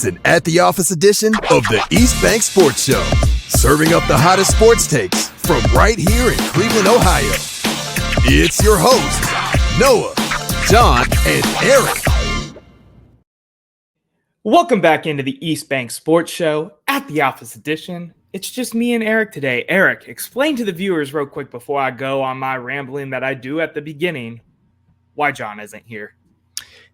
It's an At the Office edition of the East Bank Sports Show, serving up the hottest sports takes from right here in Cleveland, Ohio. It's your hosts, Noah, John, and Eric. Welcome back into the East Bank Sports Show, At the Office edition. It's just me and Eric today. Eric, explain to the viewers real quick before I go on my rambling that I do at the beginning why John isn't here.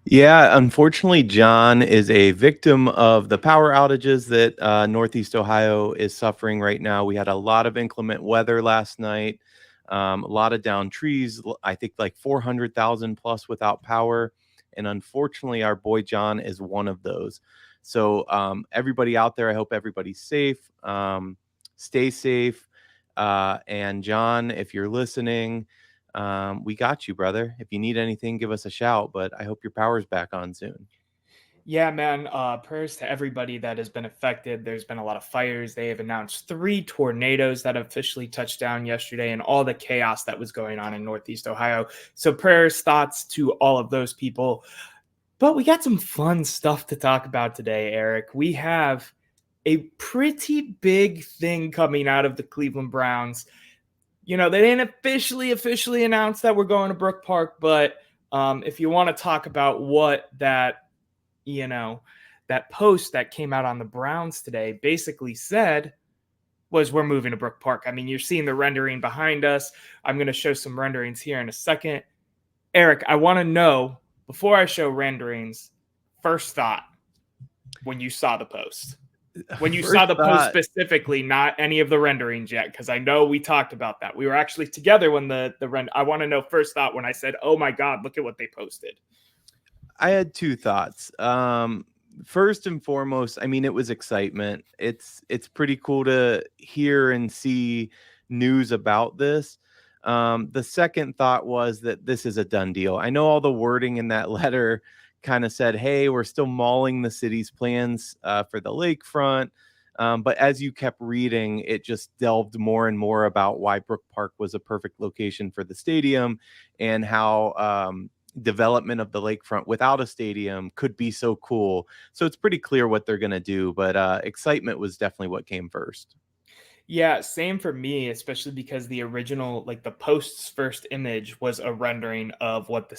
Yeah, unfortunately, John is a victim of the power outages that Northeast Ohio is suffering right now. We had a lot of inclement weather last night, a lot of downed trees, I think like 400,000 plus without power. And unfortunately, our boy John is one of those. So everybody out there, I hope everybody's safe. Stay safe. And John, if you're listening, we got you, brother. If you need anything, give us a shout, but I hope your power's back on soon. Yeah, man. Prayers to everybody that has been affected. There's been a lot of fires. They have announced 3 tornadoes that officially touched down yesterday and all the chaos that was going on in Northeast Ohio. So prayers, thoughts to all of those people. But we got some fun stuff to talk about today, Eric. We have a pretty big thing coming out of the Cleveland Browns. You know, they didn't officially announce that we're going to Brookpark, but if you want to talk about what that post that came out on the Browns today basically said was we're moving to Brookpark. I mean, you're seeing the rendering behind us. I'm going to show some renderings here in a second. Eric, I want to know, before I show renderings, first thought when you saw the post. When you saw the post specifically, not any of the renderings yet, because I know we talked about that. We were actually together when the I want to know first thought when I said, oh my God, look at what they posted. I had 2 thoughts. First and foremost, I mean, it was excitement. It's pretty cool to hear and see news about this. The second thought was that this is a done deal. I know all the wording in that letter kind of said, hey, we're still mulling the city's plans for the lakefront. But as you kept reading, it just delved more and more about why Brookpark was a perfect location for the stadium and how development of the lakefront without a stadium could be so cool. So it's pretty clear what they're going to do. But excitement was definitely what came first. Yeah, same for me, especially because the original, like the post's first image was a rendering of what the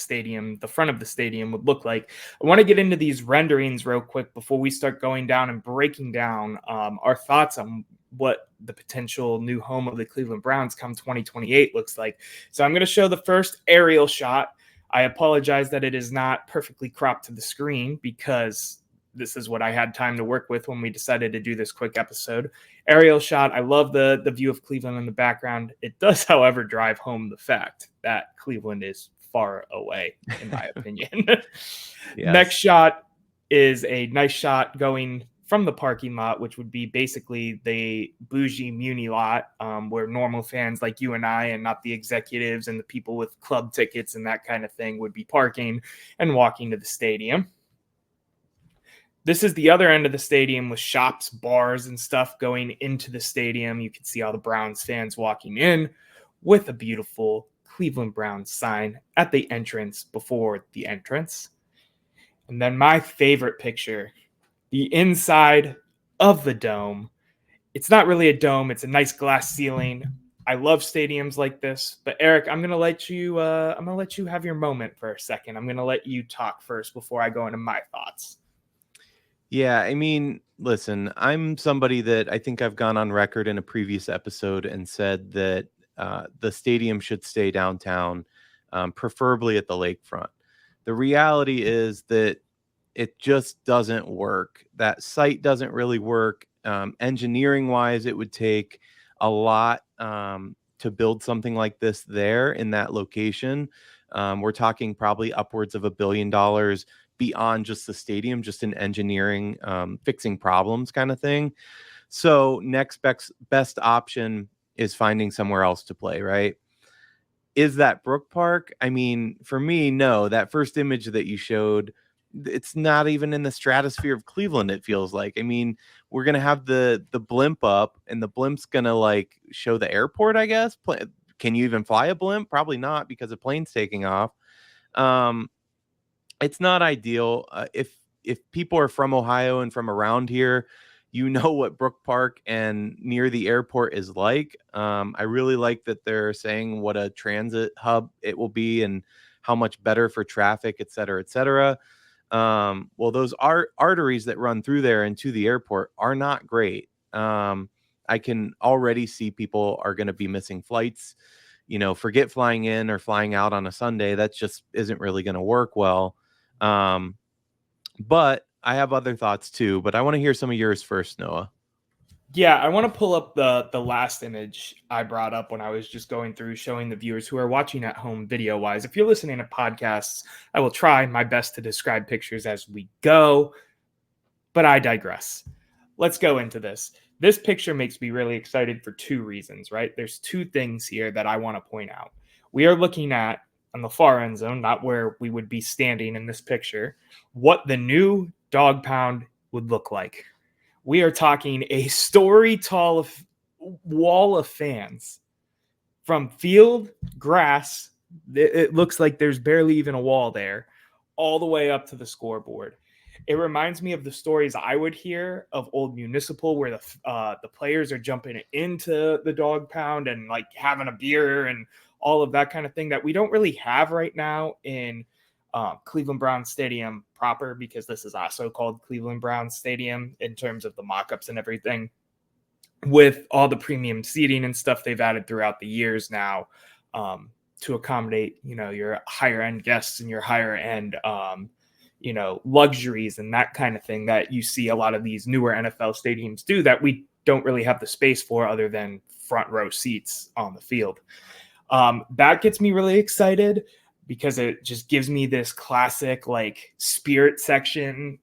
front of the stadium would look like. I want to get into these renderings real quick before we start going down and breaking down our thoughts on what the potential new home of the Cleveland Browns come 2028 looks like. So I'm going to show the first aerial shot. I apologize that it is not perfectly cropped to the screen because this is what I had time to work with when we decided to do this quick episode. Aerial shot. I love the view of Cleveland in the background. It does, however, drive home the fact that Cleveland is far away, in my opinion. Yes. Next shot is a nice shot going from the parking lot, which would be basically the bougie Muni lot, where normal fans like you and I, and not the executives and the people with club tickets and that kind of thing, would be parking and walking to the stadium. This is the other end of the stadium with shops, bars, and stuff going into the stadium. You can see all the Browns fans walking in with a beautiful Cleveland Browns sign at the entrance before the entrance. And then my favorite picture, the inside of the dome. It's not really a dome. It's a nice glass ceiling. I love stadiums like this. But Eric, I'm gonna let you have your moment for a second. I'm gonna let you talk first before I go into my thoughts. Yeah, I mean, listen, I'm somebody that I think I've gone on record in a previous episode and said that the stadium should stay downtown, preferably at the lakefront. The reality is that it just doesn't work. That site doesn't really work. Engineering wise, it would take a lot to build something like this there in that location. We're talking probably upwards of $1 billion beyond just the stadium, just in engineering, fixing problems kind of thing. So next best option is finding somewhere else to play, right? Is that Brookpark? I mean, for me, no. That first image that you showed, it's not even in the stratosphere of Cleveland, it feels like. I mean, we're going to have the blimp up, and the blimp's going to like show the airport, I guess. Can you even fly a blimp? Probably not, because a plane's taking off. It's not ideal. If if people are from Ohio and from around here, you know what Brookpark and near the airport is like. I really like that they're saying what a transit hub it will be and how much better for traffic, et cetera, et cetera. Well, those arteries that run through there and to the airport are not great. I can already see people are going to be missing flights. Forget flying in or flying out on a Sunday. That just isn't really going to work well. But I have other thoughts too. But I want to hear some of yours first, Noah. Yeah, I want to pull up the last image I brought up when I was just going through showing the viewers who are watching at home video wise. If you're listening to podcasts, I will try my best to describe pictures as we go, but I digress. Let's go into this. This picture makes me really excited for two reasons, right? There's two things here that I want to point out. We are looking at, on the far end zone, not where we would be standing in this picture, what the new dog pound would look like. We are talking a story tall wall of fans from field, grass. It looks like there's barely even a wall there, all the way up to the scoreboard. It reminds me of the stories I would hear of old municipal where the players are jumping into the dog pound and like having a beer and all of that kind of thing that we don't really have right now in Cleveland Browns Stadium proper, because this is also called Cleveland Browns Stadium in terms of the mock-ups and everything, with all the premium seating and stuff they've added throughout the years now to accommodate, your higher end guests and your higher end, luxuries and that kind of thing that you see a lot of these newer NFL stadiums do that we don't really have the space for other than front row seats on the field. That gets me really excited, because it just gives me this classic like spirit section,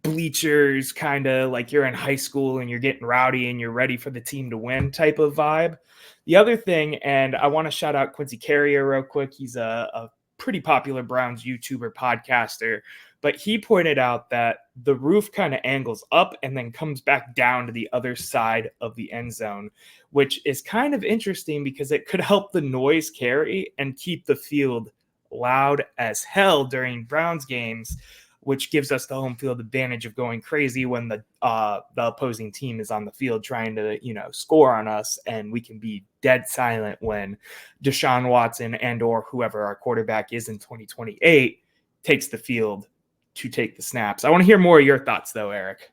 bleachers, kind of like you're in high school and you're getting rowdy and you're ready for the team to win type of vibe. The other thing, and I want to shout out Quincy Carrier real quick. He's a pretty popular Browns YouTuber podcaster, but he pointed out that the roof kind of angles up and then comes back down to the other side of the end zone, which is kind of interesting because it could help the noise carry and keep the field loud as hell during Browns games, which gives us the home field advantage of going crazy when the opposing team is on the field trying to, score on us, and we can be dead silent when Deshaun Watson and or whoever our quarterback is in 2028 takes the field to take the snaps. I want to hear more of your thoughts though, Eric.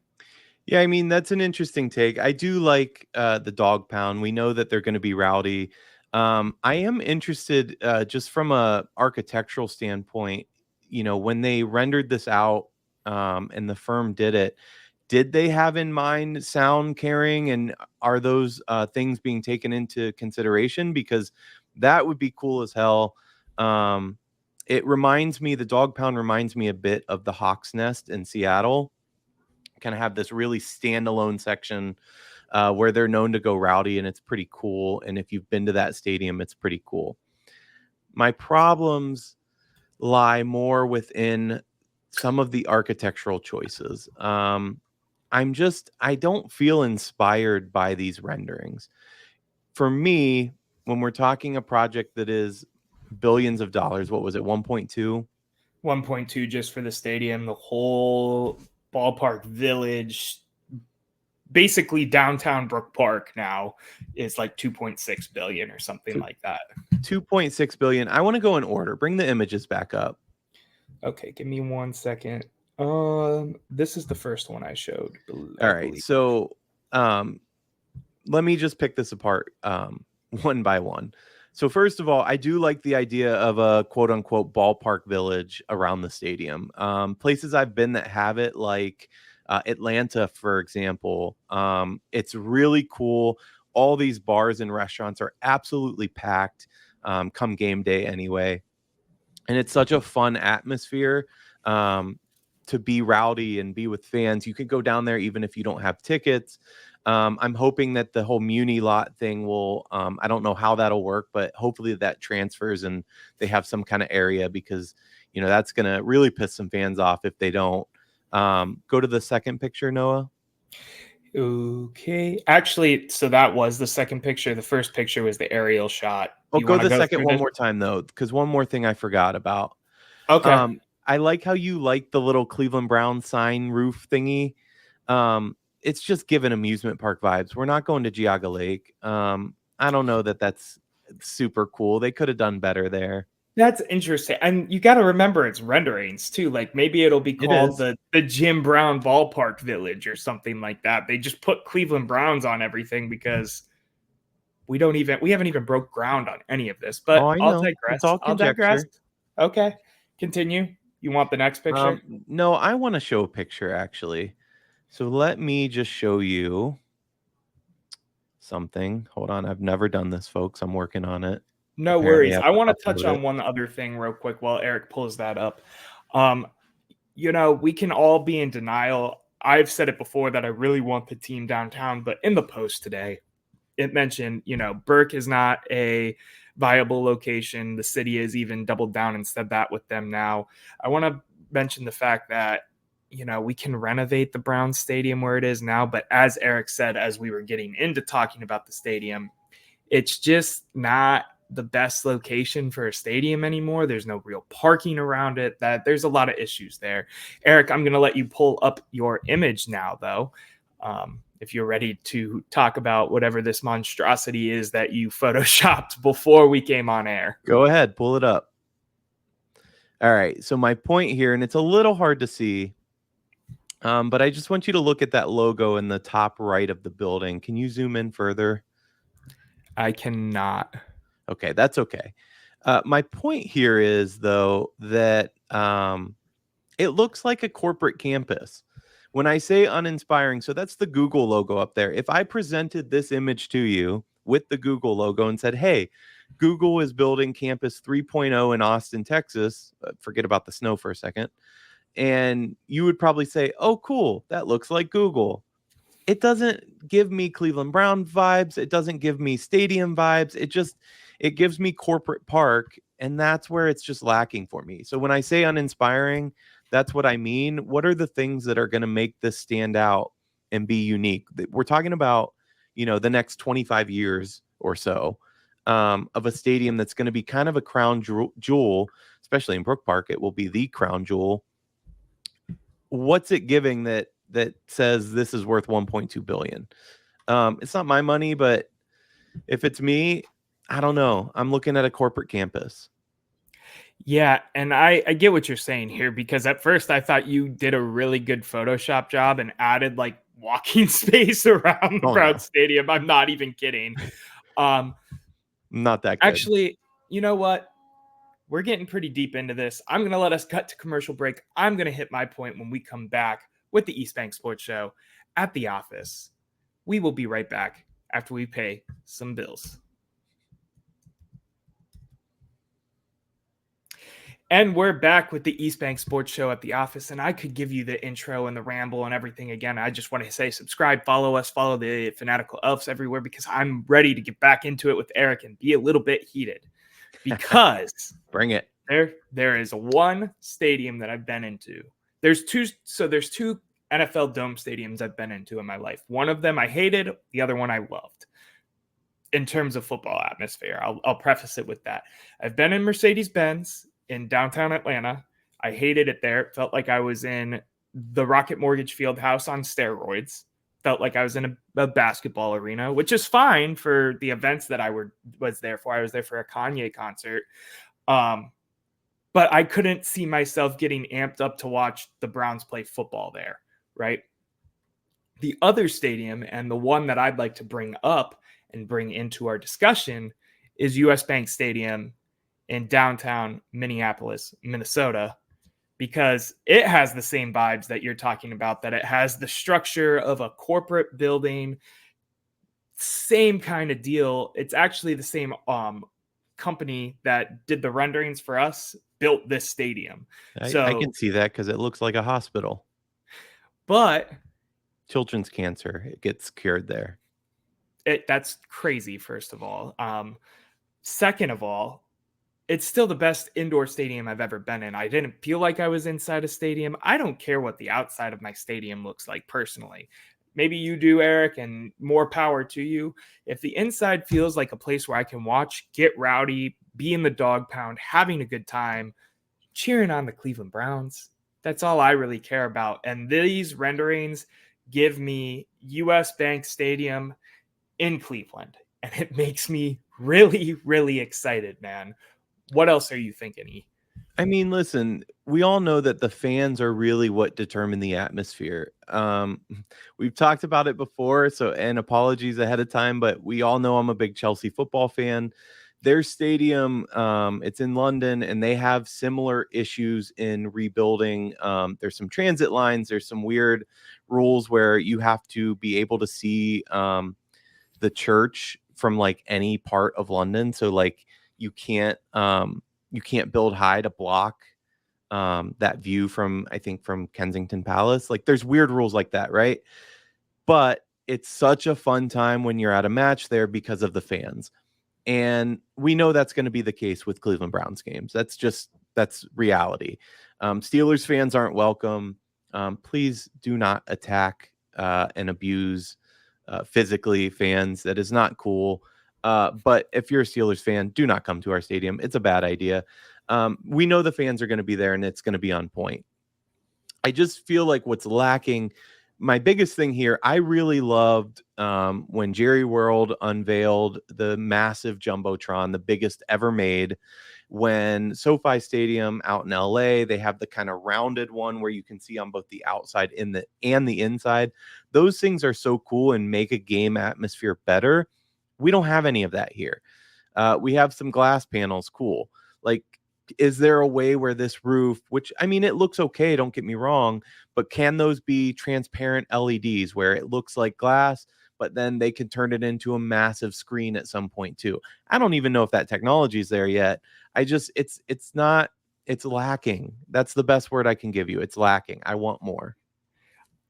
Yeah, I mean, that's an interesting take. I do like the dog pound. We know that they're going to be rowdy. I am interested just from a architectural standpoint, when they rendered this out and the firm did it, did they have in mind sound carrying, and are those things being taken into consideration? Because that would be cool as hell. The dog pound reminds me a bit of the Hawk's Nest in Seattle. Kind of have this really standalone section where they're known to go rowdy, and it's pretty cool. And if you've been to that stadium, it's pretty cool. My problems lie more within some of the architectural choices. I don't feel inspired by these renderings. For me, when we're talking a project that is billions of dollars, what was it, 1.2? 1.2 just for the stadium, the whole ballpark village, basically downtown Brookpark now is like 2.6 billion or something like that. 2.6 billion. I want to go in order. Bring the images back up. Okay, give me 1 second. This is the first one I showed. All right. So let me just pick this apart one by one. So first of all, I do like the idea of a quote unquote ballpark village around the stadium. Places I've been that have it, like Atlanta, for example, it's really cool. All these bars and restaurants are absolutely packed come game day anyway. And it's such a fun atmosphere to be rowdy and be with fans. You can go down there even if you don't have tickets. I'm hoping that the whole Muni lot thing will, I don't know how that'll work, but hopefully that transfers and they have some kind of area, because, that's going to really piss some fans off if they don't. Go to the second picture, Noah. Okay. Actually, so that was the second picture. The first picture was the aerial shot. Oh, go to the second one more time, though, because one more thing I forgot about. Okay. I like how you like the little Cleveland Brown sign roof thingy. It's just giving amusement park vibes. We're not going to Geauga Lake. I don't know that that's super cool. They could have done better there. That's interesting. And you got to remember it's renderings too. Like maybe it'll be It called is. the Jim Brown Ballpark Village or something like that. They just put Cleveland Browns on everything because we haven't even broke ground on any of this. Oh, But I I'll know. It's digress. all I'll digress. conjecture. Okay. Continue. You want the next picture? No, I want to show a picture actually. So let me just show you something. Hold on. I've never done this, folks. I'm working on it. No Apparently, worries. I have I to want to touch upload on it. one other thing real quick while Eric pulls that up. We can all be in denial. I've said it before that I really want the team downtown, but in the post today, it mentioned, Burke is not a viable location. The city has even doubled down and said that with them now. I want to mention the fact that, we can renovate the Browns Stadium where it is now, but as Eric said, as we were getting into talking about the stadium, it's just not the best location for a stadium anymore. There's no real parking around it. There's a lot of issues there. Eric, I'm going to let you pull up your image now, though. If you're ready to talk about whatever this monstrosity is that you photoshopped before we came on air. Go ahead, pull it up. All right. So my point here, and it's a little hard to see, but I just want you to look at that logo in the top right of the building. Can you zoom in further? I cannot. Okay, that's okay. My point here is, though, that it looks like a corporate campus. When I say uninspiring, so that's the Google logo up there. If I presented this image to you with the Google logo and said, hey, Google is building Campus 3.0 in Austin, Texas, forget about the snow for a second, and you would probably say, oh, cool, that looks like Google. It doesn't give me Cleveland Brown vibes. It doesn't give me stadium vibes. It gives me corporate park, and that's where it's just lacking for me. So when I say uninspiring, that's what I mean. What are the things that are going to make this stand out and be unique? We're talking about, the next 25 years or so of a stadium that's going to be kind of a crown jewel, especially in Brookpark. It will be the crown jewel. What's it giving that says this is worth 1.2 billion? It's not my money, but if it's me, I don't know. I'm looking at a corporate campus. Yeah, and I get what you're saying here, because at first I thought you did a really good Photoshop job and added like walking space around the Brown Stadium. I'm not even kidding. Not that good. Actually, you know what? We're getting pretty deep into this. I'm going to let us cut to commercial break. I'm going to hit my point when we come back with the East Bank Sports Show at the office. We will be right back after we pay some bills. And we're back with the East Bank Sports Show at the office, and I could give you the intro and the ramble and everything again. I just want to say subscribe, follow us, follow the Fanatical Elves everywhere, because I'm ready to get back into it with Eric and be a little bit heated. Because bring it. There is one stadium that I've been into. There's two NFL dome stadiums I've been into in my life. One of them I hated, the other one I loved. In terms of football atmosphere, I'll preface it with that. I've been in Mercedes-Benz in downtown Atlanta. I hated it there. It felt like I was in the Rocket Mortgage Fieldhouse on steroids. Felt like I was in a basketball arena, which is fine for the events that I was there for. I was there for a Kanye concert. But I couldn't see myself getting amped up to watch the Browns play football there, right? The other stadium, and the one that I'd like to bring up and bring into our discussion, is US Bank Stadium in downtown Minneapolis, Minnesota, because it has the same vibes that you're talking about, that it has the structure of a corporate building, same kind of deal. It's actually the same company that did the renderings for us built this stadium. I can see that because it looks like a hospital. But children's cancer, it gets cured there. That's crazy, first of all. Second of all, it's still the best indoor stadium I've ever been in. I didn't feel like I was inside a stadium. I don't care what the outside of my stadium looks like personally. Maybe you do, Eric, and more power to you. If the inside feels like a place where I can watch, get rowdy, be in the dog pound, having a good time, cheering on the Cleveland Browns. That's all I really care about. And these renderings give me US Bank Stadium in Cleveland. And it makes me really, really excited, man. What else are you thinking, E? I mean, listen, we all know that the fans are really what determine the atmosphere. We've talked about it before, so and apologies ahead of time, but we all know I'm a big Chelsea football fan. Their stadium, it's in London, and they have similar issues in rebuilding. There's some transit lines, there's some weird rules where you have to be able to see the church from like any part of London. So like you can't build high to block that view from, I think, from Kensington Palace. Like there's weird rules like that, right? But it's such a fun time when you're at a match there because of the fans. And we know that's going to be the case with Cleveland Browns games. That's reality. Steelers fans aren't welcome. Please do not attack and abuse physically fans. That is not cool. But if you're a Steelers fan, do not come to our stadium. It's a bad idea. We know the fans are going to be there and it's going to be on point. I just feel like what's lacking, my biggest thing here, I really loved when Jerry World unveiled the massive Jumbotron, the biggest ever made. When SoFi Stadium out in LA, they have the kind of rounded one where you can see on both the outside and the inside. Those things are so cool and make a game atmosphere better. We don't have any of that here. We have some glass panels, cool. Like, is there a way where this roof, which, I mean, it looks okay, don't get me wrong, but can those be transparent LEDs where it looks like glass, but then they can turn it into a massive screen at some point too? I don't even know if that technology is there yet. It's lacking. That's the best word I can give you. It's lacking. I want more.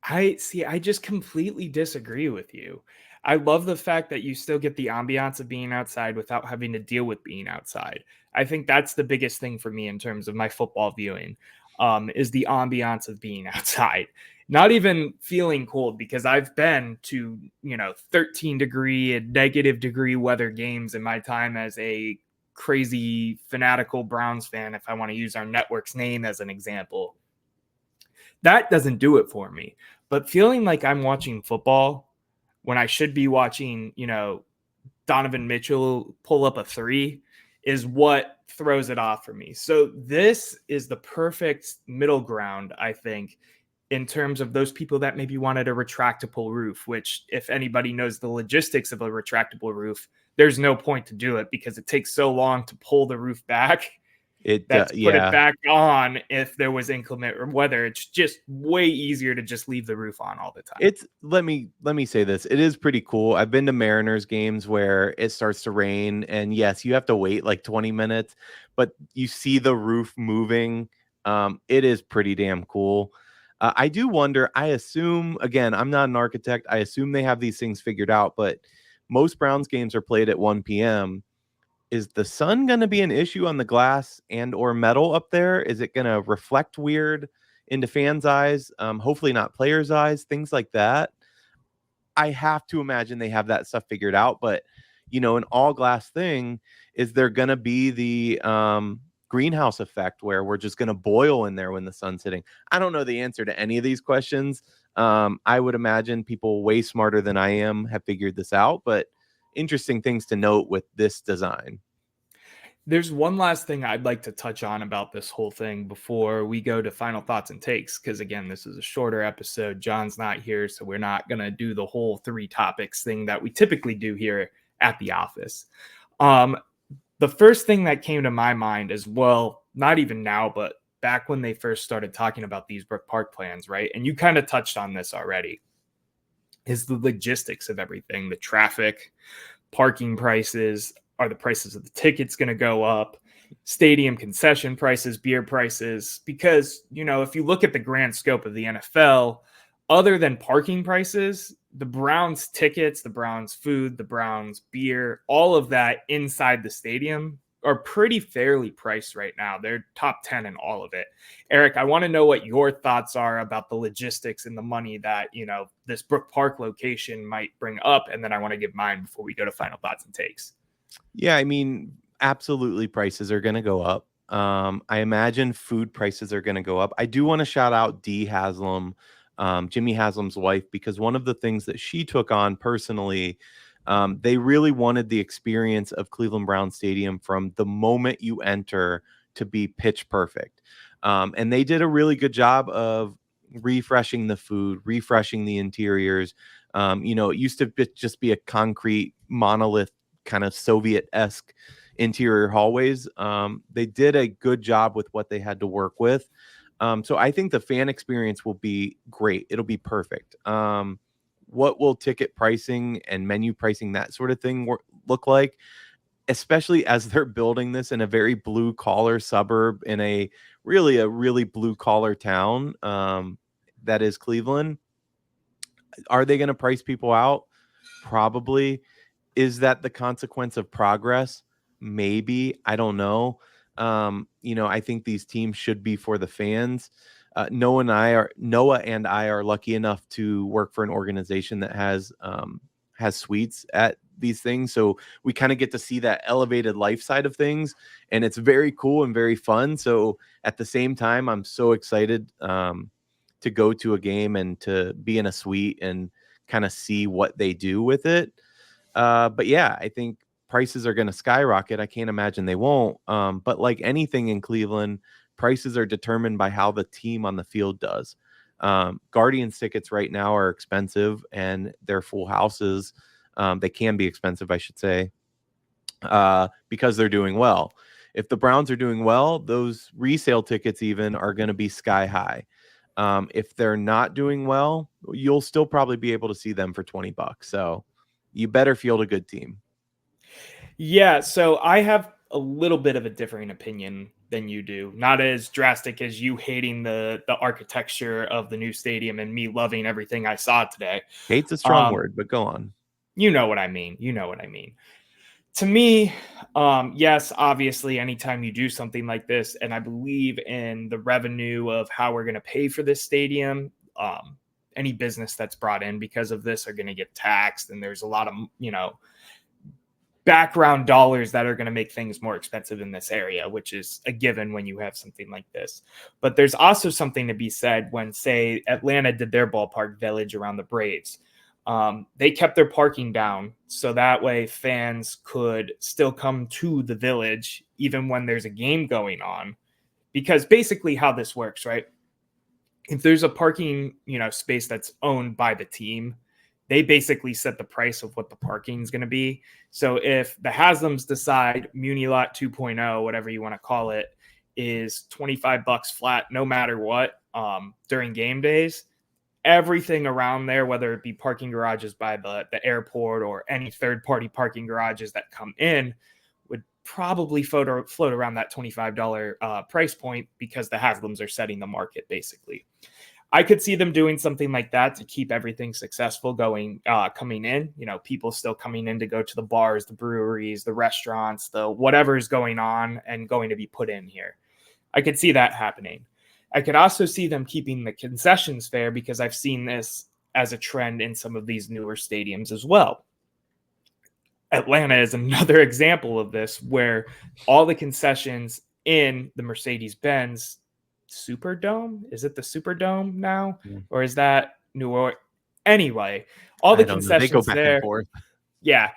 I just completely disagree with you. I love the fact that you still get the ambiance of being outside without having to deal with being outside. I think that's the biggest thing for me in terms of my football viewing, is the ambiance of being outside. Not even feeling cold, because I've been to, 13-degree and negative-degree weather games in my time as a crazy fanatical Browns fan, if I want to use our network's name as an example. That doesn't do it for me. But feeling like I'm watching football when I should be watching, Donovan Mitchell pull up a three is what throws it off for me. So this is the perfect middle ground, I think, in terms of those people that maybe wanted a retractable roof, which, if anybody knows the logistics of a retractable roof, there's no point to do it because it takes so long to pull the roof back. Put it back on if there was inclement weather. It's just way easier to just leave the roof on all the time. Let me say this. It is pretty cool. I've been to Mariners games where it starts to rain, and yes, you have to wait like 20 minutes, but you see the roof moving. It is pretty damn cool. I do wonder, I assume, again, I'm not an architect, I assume they have these things figured out, but most Browns games are played at 1 p.m. Is the sun going to be an issue on the glass and or metal up there? Is it going to reflect weird into fans' eyes? Hopefully not players' eyes, things like that. I have to imagine they have that stuff figured out, but an all glass thing, is there going to be the greenhouse effect where we're just going to boil in there when the sun's hitting? I don't know the answer to any of these questions. I would imagine people way smarter than I am have figured this out, but interesting things to note with this design. There's one last thing I'd like to touch on about this whole thing before we go to final thoughts and takes, because again, this is a shorter episode. John's not here, so we're not going to do the whole 3 topics thing that we typically do here at the office. The first thing that came to my mind as well, not even now, but back when they first started talking about these Brookpark plans, right? And you kind of touched on this already, is the logistics of everything, the traffic, parking prices. Are the prices of the tickets going to go up? Stadium concession prices, beer prices? Because, if you look at the grand scope of the NFL, other than parking prices, the Browns tickets, the Browns food, the Browns beer, all of that inside the stadium are pretty fairly priced right now. They're top 10 in all of it. Eric, I want to know what your thoughts are about the logistics and the money that, this Brookpark location might bring up. And then I want to give mine before we go to final thoughts and takes. Yeah, I mean, absolutely prices are going to go up. I imagine food prices are going to go up. I do want to shout out Dee Haslam, Jimmy Haslam's wife, because one of the things that she took on personally, they really wanted the experience of Cleveland Brown Stadium from the moment you enter to be pitch perfect. And they did a really good job of refreshing the food, refreshing the interiors. It used to just be a concrete monolith, kind of Soviet-esque interior hallways. They did a good job with what they had to work with. So I think the fan experience will be great. It'll be perfect. What will ticket pricing and menu pricing, that sort of thing, look like? Especially as they're building this in a very blue collar suburb in a really blue collar town, that is Cleveland. Are they going to price people out? Probably. Is that the consequence of progress? Maybe. I don't know. I think these teams should be for the fans. Noah and I are lucky enough to work for an organization that has suites at these things, so we kind of get to see that elevated life side of things, and it's very cool and very fun. So at the same time, I'm so excited to go to a game and to be in a suite and kind of see what they do with it. But yeah, I think prices are going to skyrocket. I can't imagine they won't. But like anything in Cleveland, prices are determined by how the team on the field does. Guardians tickets right now are expensive, and they're full houses. They can be expensive, I should say, because they're doing well. If the Browns are doing well, those resale tickets even are going to be sky high. If they're not doing well, you'll still probably be able to see them for $20. So you better field a good team. Yeah, so I have a little bit of a differing opinion than you do. Not as drastic as you hating the architecture of the new stadium and me loving everything I saw today. Hate's a strong word, but go on. You know what I mean. To me, yes, obviously, anytime you do something like this, and I believe in the revenue of how we're going to pay for this stadium, any business that's brought in because of this are going to get taxed, and there's a lot of, background dollars that are going to make things more expensive in this area, which is a given when you have something like this. But there's also something to be said when, say, Atlanta did their ballpark village around the Braves. They kept their parking down so that way fans could still come to the village even when there's a game going on. Because basically how this works, right? If there's a parking, space that's owned by the team, they basically set the price of what the parking is going to be. So if the Haslams decide Muni Lot 2.0, whatever you want to call it, is $25 flat, no matter what, during game days, everything around there, whether it be parking garages by the airport or any third-party parking garages that come in, would probably float around that $25 price point because the Haslams are setting the market, basically. I could see them doing something like that to keep everything successful coming in. People still coming in to go to the bars, the breweries, the restaurants, the whatever is going on and going to be put in here. I could see that happening. I could also see them keeping the concessions fair because I've seen this as a trend in some of these newer stadiums as well. Atlanta is another example of this, where all the concessions in the Mercedes-Benz Superdome, is it the Superdome now? Yeah. Or is that New Orleans? Anyway, all the concessions They go back there. and forth. Yeah.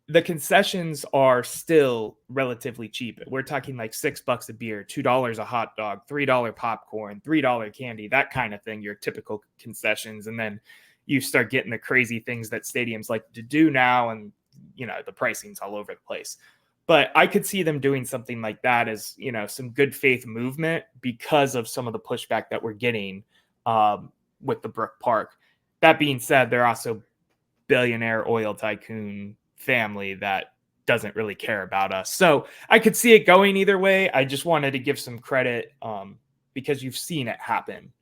The concessions are still relatively cheap. We're talking like $6 a beer, $2 a hot dog, $3 popcorn, $3 candy, that kind of thing, your typical concessions. And then you start getting the crazy things that stadiums like to do now, and the pricing's all over the place. But I could see them doing something like that as, some good faith movement because of some of the pushback that we're getting with the Brookpark. That being said, they're also billionaire oil tycoon family that doesn't really care about us. So I could see it going either way. I just wanted to give some credit because you've seen it happen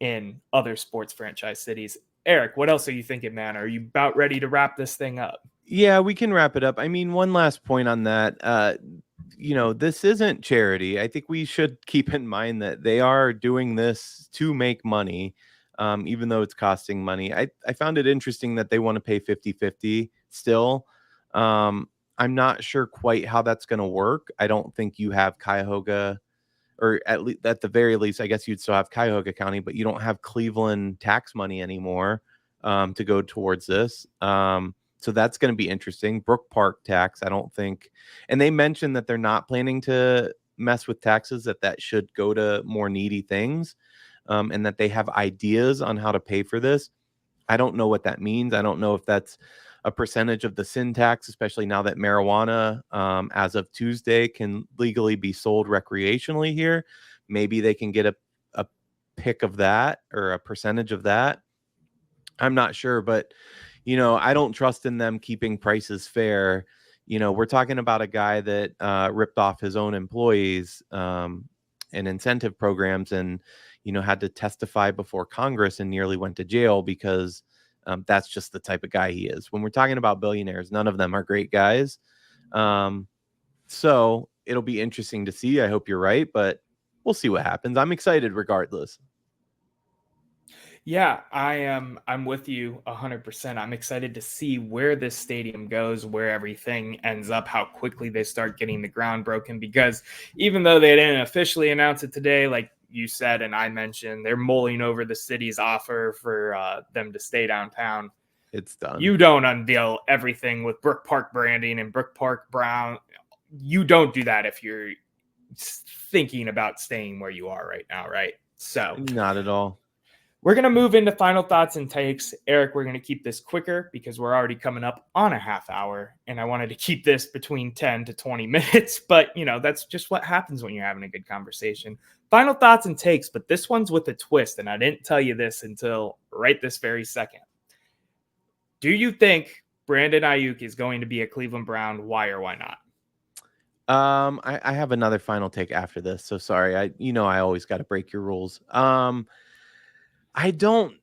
in other sports franchise cities. Eric, what else are you thinking, man? Are you about ready to wrap this thing up? Yeah, we can wrap it up. I mean, one last point on that. This isn't charity. I think we should keep in mind that they are doing this to make money, even though it's costing money. I found it interesting that they want to pay 50-50 still. I'm not sure quite how that's going to work. I don't think you have Cuyahoga, or at the very least, I guess you'd still have Cuyahoga County, but you don't have Cleveland tax money anymore to go towards this. So that's going to be interesting. Brookpark tax, I don't think, and they mentioned that they're not planning to mess with taxes, that should go to more needy things, and that they have ideas on how to pay for this. I don't know what that means. I don't know if that's a percentage of the sin tax, especially now that marijuana, as of Tuesday, can legally be sold recreationally here. Maybe they can get a pick of that or a percentage of that. I'm not sure, but I don't trust in them keeping prices fair. We're talking about a guy that ripped off his own employees, and incentive programs, and had to testify before Congress and nearly went to jail because that's just the type of guy he is. When we're talking about billionaires, none of them are great guys. So it'll be interesting to see. I hope you're right, but we'll see what happens. I'm excited regardless. Yeah, I'm with you 100%. I'm excited to see where this stadium goes, where everything ends up, how quickly they start getting the ground broken, because even though they didn't officially announce it today, like you said and I mentioned, they're mulling over the city's offer for them to stay downtown. It's done. You don't unveil everything with Brookpark branding and Brookpark Brown. You don't do that if you're thinking about staying where you are right now, right? So not at all. We're going to move into final thoughts and takes. Eric, we're going to keep this quicker because we're already coming up on a half hour, and I wanted to keep this between 10 to 20 minutes, but that's just what happens when you're having a good conversation. Final thoughts and takes, but this one's with a twist, and I didn't tell you this until right this very second. Do you think Brandon Ayuk is going to be a Cleveland Brown? Why or why not? I have another final take after this, so sorry. I always got to break your rules. I don't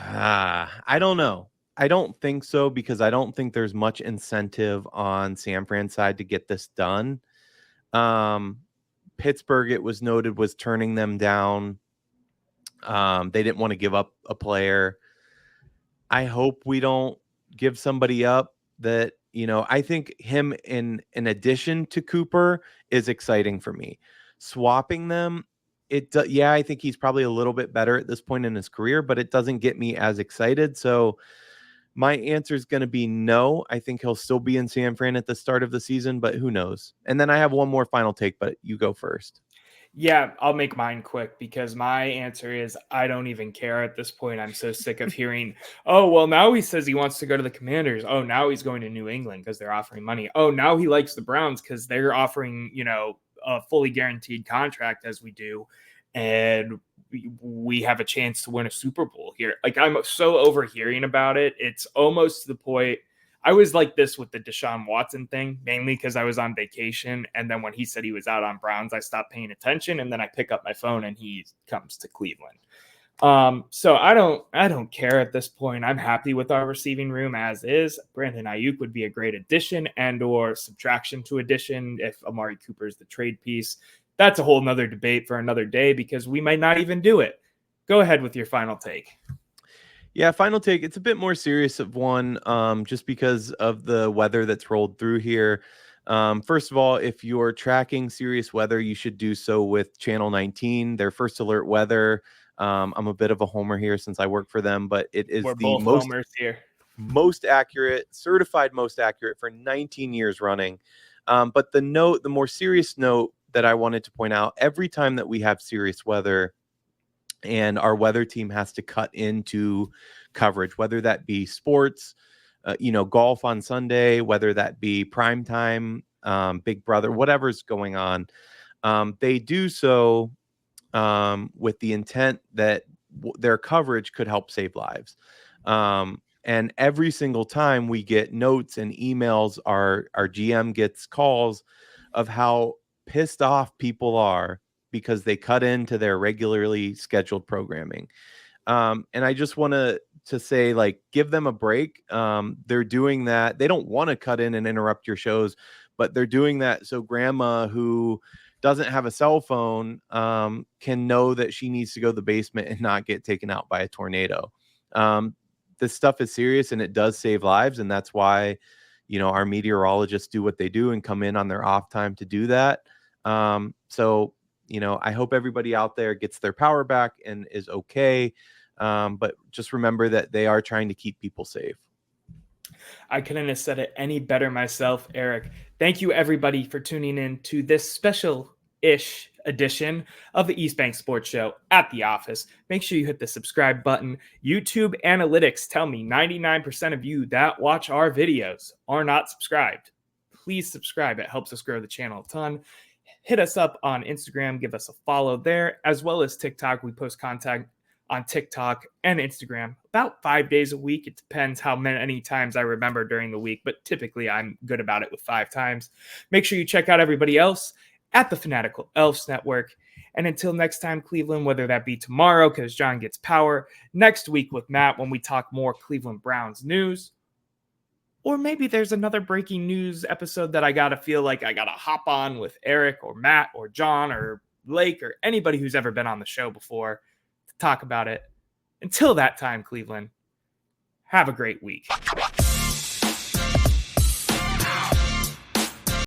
know. I don't think so, because I don't think there's much incentive on San Fran's side to get this done. Pittsburgh, it was noted, was turning them down. They didn't want to give up a player. I hope we don't give somebody up that, I think him in addition to Cooper is exciting for me. Swapping them, I think he's probably a little bit better at this point in his career, but it doesn't get me as excited. So my answer is going to be no. I think he'll still be in San Fran at the start of the season, but who knows? And then I have one more final take, but you go first. Yeah, I'll make mine quick because my answer is I don't even care at this point. I'm so sick of hearing, oh, well, now he says he wants to go to the Commanders. Oh, now he's going to New England because they're offering money. Oh, now he likes the Browns because they're offering, a fully guaranteed contract as we do. And we have a chance to win a Super Bowl here. Like, I'm so overhearing about it. It's almost to the point. I was like this with the Deshaun Watson thing, mainly because I was on vacation. And then when he said he was out on Browns, I stopped paying attention. And then I pick up my phone and he comes to Cleveland. So I don't care at this point. I'm happy with our receiving room as is. Brandon Ayuk would be a great addition and or subtraction to addition if Amari Cooper is the trade piece. That's a whole nother debate for another day because we might not even do it. Go ahead with your final take. Yeah, final take. It's a bit more serious of one, just because of the weather that's rolled through here. First of all, if you're tracking serious weather, you should do so with Channel 19, their first alert weather. I'm a bit of a homer here since I work for them, but it is the most accurate, certified most accurate for 19 years running. But the more serious note that I wanted to point out, every time that we have serious weather, and our weather team has to cut into coverage, whether that be sports, golf on Sunday, whether that be primetime, Big Brother, whatever's going on. They do so with the intent that their coverage could help save lives. And every single time we get notes and emails, our GM gets calls of how pissed off people are because they cut into their regularly scheduled programming. And I just want to say, like, give them a break. They're doing that. They don't want to cut in and interrupt your shows, but they're doing that so grandma who doesn't have a cell phone can know that she needs to go to the basement and not get taken out by a tornado. This stuff is serious and it does save lives. And that's why, our meteorologists do what they do and come in on their off time to do that. So, I hope everybody out there gets their power back and is okay. But just remember that they are trying to keep people safe. I couldn't have said it any better myself, Eric. Thank you, everybody, for tuning in to this special-ish edition of the East Bank Sports Show at the office. Make sure you hit the subscribe button. YouTube analytics tell me 99% of you that watch our videos are not subscribed. Please subscribe. It helps us grow the channel a ton. Hit us up on Instagram. Give us a follow there, as well as TikTok. We post content on TikTok and Instagram about 5 days a week. It depends how many times I remember during the week, but typically I'm good about it with 5 times. Make sure you check out everybody else at the Fanatical Elves Network. And until next time, Cleveland, whether that be tomorrow because John gets power, next week with Matt when we talk more Cleveland Browns news, or maybe there's another breaking news episode that I gotta feel like I gotta hop on with Eric or Matt or John or Blake or anybody who's ever been on the show before to talk about it. Until that time, Cleveland, have a great week.